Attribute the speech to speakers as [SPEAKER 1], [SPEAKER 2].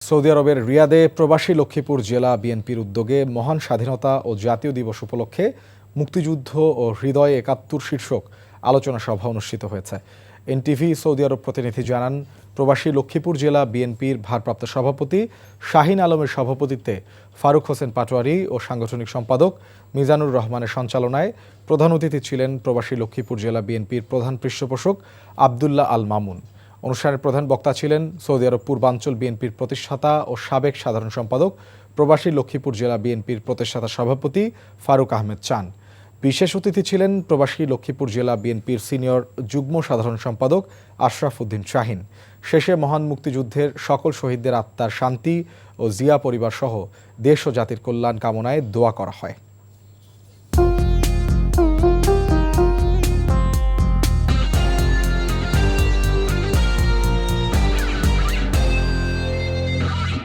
[SPEAKER 1] Saudi আরবের রিয়াদে প্রবাসী লক্ষ্মীপুর জেলা বিএনপির উদ্যোগে মহান স্বাধীনতা ও জাতীয় দিবস উপলক্ষে মুক্তিযুদ্ধ ও হৃদয় ৭১ শীর্ষক আলোচনা সভা অনুষ্ঠিত হয়েছে। এনটিভি সৌদি আরব প্রতিনিধি জানান, প্রবাসী লক্ষ্মীপুর জেলা বিএনপির ভারপ্রাপ্ত সভাপতি শাহিন আলমের সভাপতিত্বে ফারুক হোসেন পাটোয়ারি ও সাংগঠনিক সম্পাদক মিজানুর রহমানের সঞ্চালনায় প্রধান অতিথি ছিলেন প্রবাসী লক্ষ্মীপুর জেলা বিএনপির প্রধান পৃষ্ঠপোষক আবদুল্লাহ আল মামুন। অনুষ্ঠানের প্রধান বক্তা ছিলেন সৌদি আরব পূর্বাঞ্চল বিএনপির প্রতিষ্ঠাতা ও সাবেক সাধারণ সম্পাদক, প্রবাসী লক্ষ্মীপুর জেলা বিএনপির প্রতিষ্ঠাতা সভাপতি ফারুক আহমেদ চান। বিশেষ অতিথি ছিলেন প্রবাসী লক্ষ্মীপুর জেলা বিএনপির সিনিয়র যুগ্ম সাধারণ সম্পাদক আশরাফ উদ্দিন শাহিন। শেষে মহান মুক্তিযুদ্ধের সকল শহীদদের আত্মার শান্তি ও জিয়া পরিবার সহ দেশ ও জাতির কল্যাণ কামনায় দোয়া করা হয়।